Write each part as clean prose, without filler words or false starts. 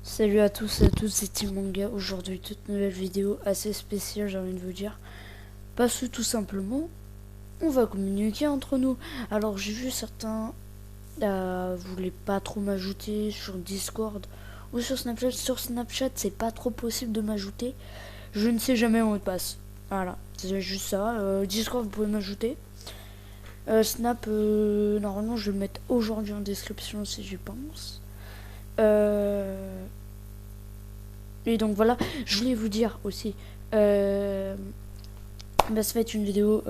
Salut à tous et à toutes, c'est Team Manga. Aujourd'hui, toute nouvelle vidéo assez spéciale, j'ai envie de vous dire. Parce que tout simplement, on va communiquer entre nous. Alors, j'ai vu certains voulaient pas trop m'ajouter sur Discord ou sur Snapchat. Sur Snapchat, c'est pas trop possible de m'ajouter. Je ne sais jamais où mot de passe. Voilà, c'est juste ça. Discord, vous pouvez m'ajouter. Snap, normalement, je vais le mettre aujourd'hui en description si j'y pense. Et donc voilà, je voulais vous dire aussi, ça va être une vidéo,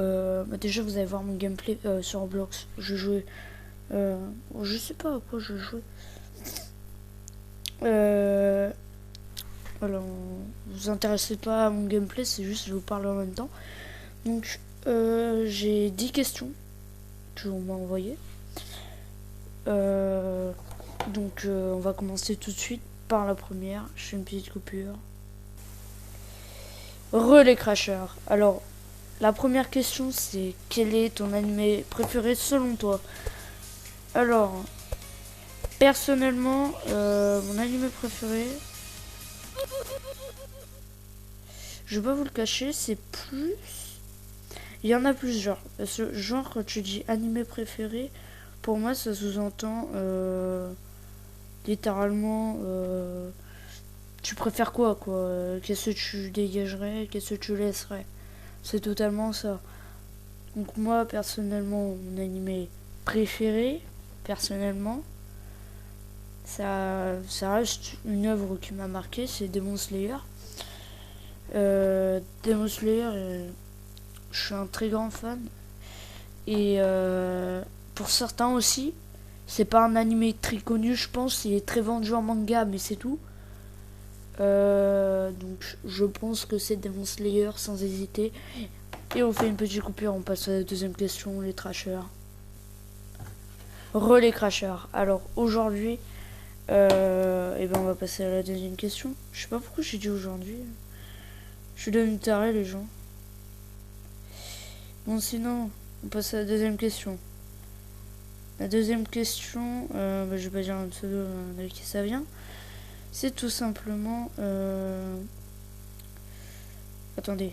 déjà vous allez voir mon gameplay sur Roblox. Je jouais, je sais pas à quoi je jouais. Alors, vous intéressez pas à mon gameplay, c'est juste je vous parle en même temps. Donc, j'ai 10 questions que l'on m'a envoyées. Donc, on va commencer tout de suite par la première. Je fais une petite coupure. Relais Crashers. Alors, la première question, c'est quel est ton animé préféré selon toi? Alors, personnellement, mon animé préféré, je vais pas vous le cacher, c'est plus... Il y en a plusieurs. Genre, quand tu dis animé préféré, pour moi, ça sous-entend littéralement... tu préfères quoi, quoi? Qu'est-ce que tu dégagerais? Qu'est-ce que tu laisserais? C'est totalement ça. Donc moi, personnellement, mon animé préféré, personnellement, ça reste une œuvre qui m'a marqué, c'est Demon Slayer. Demon Slayer, je suis un très grand fan. Et pour certains aussi, c'est pas un animé très connu, je pense, il est très vendu en manga, mais c'est tout. Donc je pense que c'est Demon Slayer sans hésiter. Et on fait une petite coupure, on passe à la deuxième question, les trashers. Relais crashers. Alors aujourd'hui, et ben on va passer à la deuxième question. Je sais pas pourquoi j'ai dit aujourd'hui. Je suis devenu taré les gens. Bon sinon, on passe à la deuxième question. La deuxième question, je vais pas dire un pseudo de qui ça vient. C'est tout simplement... Attendez.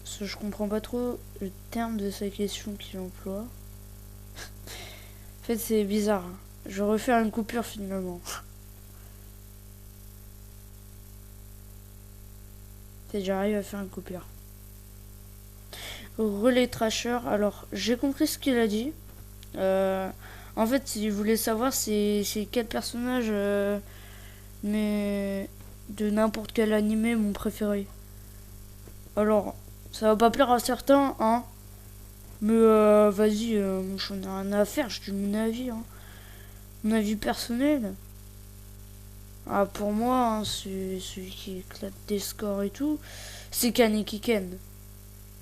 Parce que je comprends pas trop le terme de sa question qu'il emploie. En fait c'est bizarre. Je vais refaire une coupure finalement. J'arrive à faire une coupure. Relais Trasher, alors j'ai compris ce qu'il a dit. En fait, il voulait savoir c'est quel personnage mais de n'importe quel animé mon préféré. Alors, ça va pas plaire à certains, hein. Mais vas-y, j'en ai rien à faire, je dis mon avis, hein. Mon avis personnel. Ah, pour moi, hein, c'est celui qui éclate des scores et tout. C'est Kaneki Ken.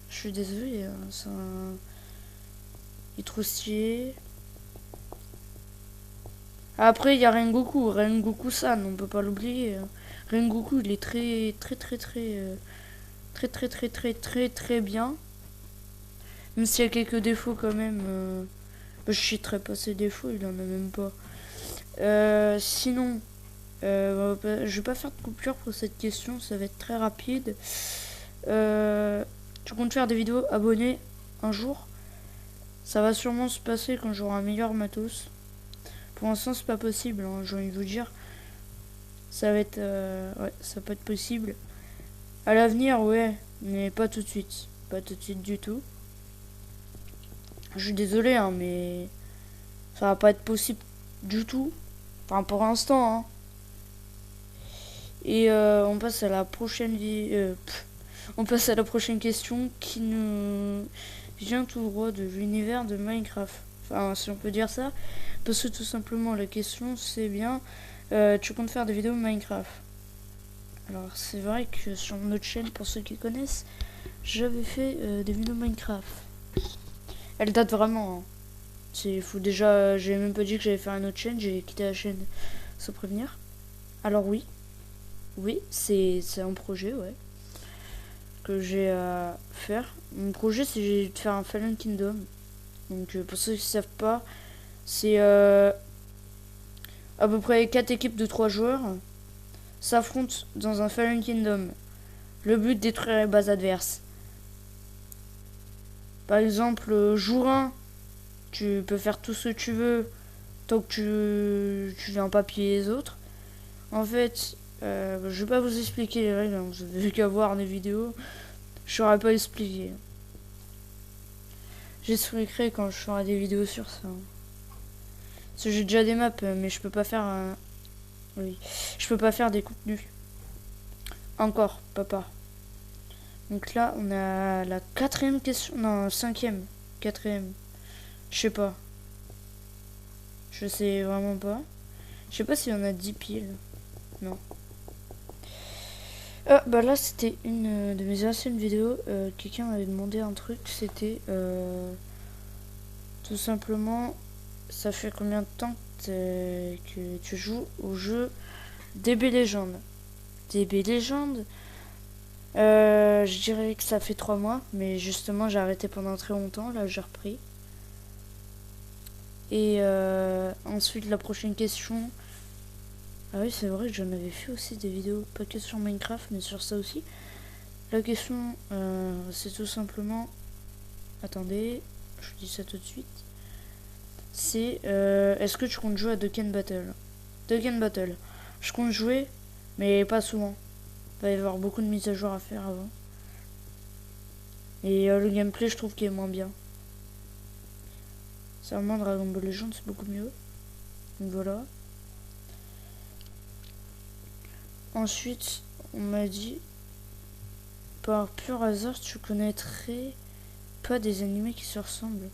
Je suis désolé, hein, c'est un... Il est trop stylé. Après, il y a Rengoku. Rengoku-san, on peut pas l'oublier. Rengoku, il est très bien. Même s'il y a quelques défauts quand même. Je citerai pas ses défauts, il en a même pas. Sinon, je vais pas faire de coupure pour cette question, ça va être très rapide. Tu comptes faire des vidéos abonnés un jour? Ça va sûrement se passer quand j'aurai un meilleur matos. Pour l'instant, c'est pas possible, hein, j'ai envie de vous dire. Ça va être... ouais, ça peut être possible. À l'avenir, ouais, mais pas tout de suite. Pas tout de suite du tout. Je suis désolé, hein, mais... Ça va pas être possible du tout. Enfin, pour l'instant, hein. Et on passe à la prochaine on passe à la prochaine question qui nous vient tout droit de l'univers de Minecraft. Enfin, si on peut dire ça. Parce que tout simplement, la question, c'est bien... tu comptes faire des vidéos Minecraft? Alors, c'est vrai que sur notre chaîne, pour ceux qui connaissent, j'avais fait des vidéos Minecraft. Elle date vraiment, hein. C'est fou. Déjà, j'ai même pas dit que j'allais faire une autre chaîne. J'ai quitté la chaîne sans prévenir. Alors oui. Oui, c'est un projet, ouais. Que j'ai à faire. Mon projet, c'est de faire un Fallen Kingdom. Donc, pour ceux qui ne savent pas, c'est... à peu près 4 équipes de 3 joueurs s'affrontent dans un Fallen Kingdom. Le but, détruire les bases adverses. Par exemple, jour 1, tu peux faire tout ce que tu veux tant que tu viens pas piller les autres. En fait, je vais pas vous expliquer les règles, hein, vous avez qu'à voir les vidéos. Je saurais pas expliquer. J'expliquerai quand je ferai des vidéos sur ça. Parce que j'ai déjà des maps, mais je peux pas faire oui. Je peux pas faire des contenus. Encore, papa. Donc là, on a la 4ème question. Non, 5ème. 4ème. Je sais pas. Je sais vraiment pas. Je sais pas s'il y en a 10 piles. Non. Bah là, c'était une de mes anciennes vidéos. Quelqu'un m'avait demandé un truc. C'était tout simplement, ça fait combien de temps que tu joues au jeu DB Legend? DB Legend, je dirais que ça fait 3 mois, mais justement j'ai arrêté pendant très longtemps, là j'ai repris. Et ensuite la prochaine question. Ah oui, c'est vrai que j'en avais fait aussi des vidéos, pas que sur Minecraft, mais sur ça aussi. La question, c'est tout simplement... Attendez, je vous dis ça tout de suite. C'est, est-ce que tu comptes jouer à Dokkan Battle? Dokkan Battle, je compte jouer, mais pas souvent. Il va y avoir beaucoup de mises à jour à faire avant. Et le gameplay, je trouve qu'il est moins bien. Seulement, Dragon Ball Legends, c'est beaucoup mieux. Donc voilà. Ensuite, on m'a dit, par pur hasard, tu connaîtrais pas des animés qui se ressemblent.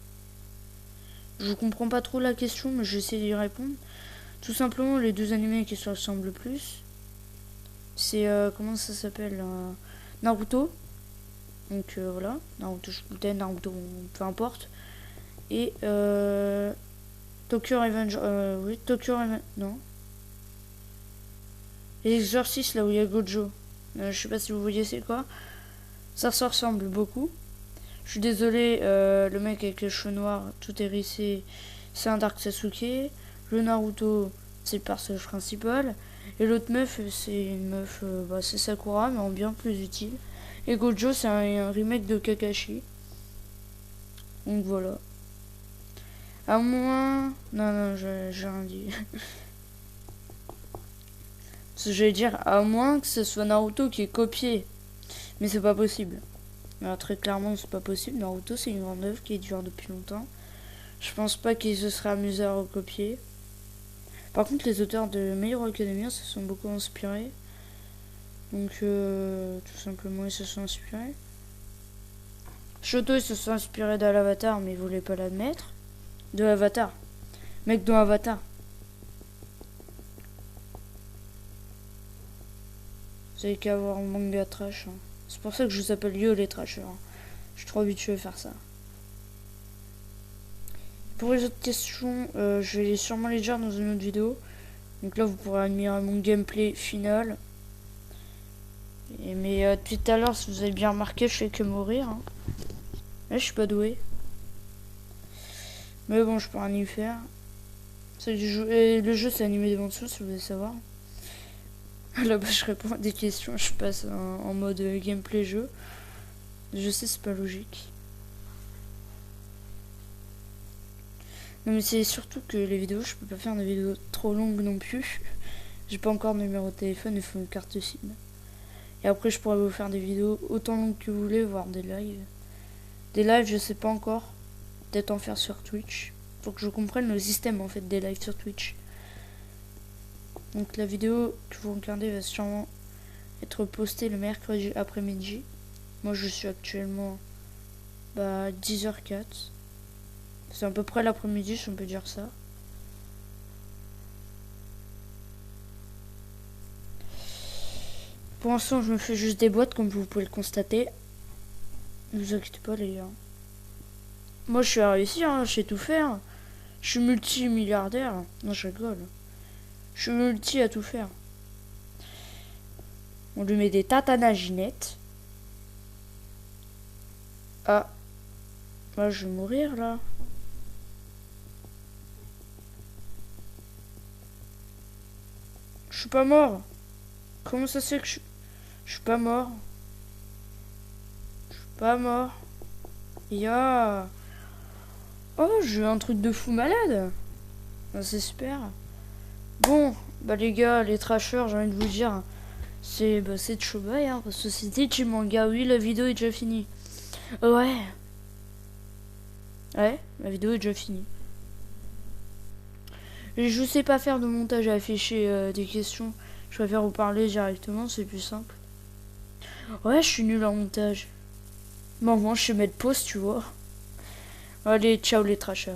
Je comprends pas trop la question, mais j'essaie d'y répondre. Tout simplement, les 2 animés qui se ressemblent le plus, c'est, comment ça s'appelle, Naruto. Donc voilà, Naruto Shippuden, Naruto, peu importe. Et Tokyo Revenge, oui, Tokyo Revenge, non. L'Exorciste, là où il y a Gojo. Je sais pas si vous voyez c'est quoi. Ça se ressemble beaucoup. Je suis désolé, le mec avec les cheveux noirs, tout hérissé, c'est un Dark Sasuke. Le Naruto, c'est le personnage principal. Et l'autre meuf, c'est une meuf, c'est Sakura, mais en bien plus utile. Et Gojo, c'est un remake de Kakashi. Donc voilà. À moins... Non, j'ai rien dit. Ce que j'allais dire, à moins que ce soit Naruto qui est copié. Mais c'est pas possible. Alors, très clairement, c'est pas possible. Naruto, c'est une grande œuvre qui dure depuis longtemps. Je pense pas qu'ils se seraient amusés à recopier. Par contre, les auteurs de My Hero Academia se sont beaucoup inspirés. Donc, tout simplement, ils se sont inspirés. Shoto, ils se sont inspirés d'Avatar, mais ils voulaient pas l'admettre. De Avatar. Mec, dans Avatar. Vous avez qu'à voir un manga trash. Hein. C'est pour ça que je vous appelle Yo les trashers. Hein. Je suis trop habitué à faire ça. Pour les autres questions, je vais sûrement les dire dans une autre vidéo. Donc là, vous pourrez admirer mon gameplay final. Mais tout à l'heure, si vous avez bien remarqué, je fais que mourir. Hein. Là, je suis pas doué. Mais bon, je peux rien y faire. Et le jeu, c'est animé d'évention, si vous voulez savoir. Là-bas, je réponds à des questions. Je passe en mode gameplay jeu. Je sais, c'est pas logique. Non, mais c'est surtout que les vidéos, je peux pas faire des vidéos trop longues non plus. J'ai pas encore de numéro de téléphone, il faut une carte SIM. Et après, je pourrais vous faire des vidéos autant longues que vous voulez, voire des lives. Des lives, je sais pas encore. Peut-être en faire sur Twitch. Faut que je comprenne le système en fait des lives sur Twitch. Donc la vidéo que vous regardez va sûrement être postée le mercredi après-midi. Moi je suis actuellement 10h04. C'est à peu près l'après-midi si on peut dire ça. Pour l'instant je me fais juste des boîtes comme vous pouvez le constater. Ne vous inquiétez pas les gars. Moi je suis réussi, hein, je sais tout faire. Je suis multimilliardaire. Non je rigole. Je suis multi à tout faire. On lui met des tatanaginettes. Ah. Moi je vais mourir là. Je suis pas mort. Comment ça se fait que je suis pas mort? Je suis pas mort. Ya. Oh, j'ai eu un truc de fou malade. Ah, c'est super. Bon, bah les gars, les trashers, j'ai envie de vous dire, c'est de Shobai, hein, parce que c'était Chimanga. Oui, la vidéo est déjà finie. Ouais. Ouais, la vidéo est déjà finie. Et je sais pas faire de montage à afficher des questions. Je préfère vous parler directement, c'est plus simple. Ouais, je suis nul en montage. Mais au moins, je sais mettre pause, tu vois. Allez, ciao les trashers.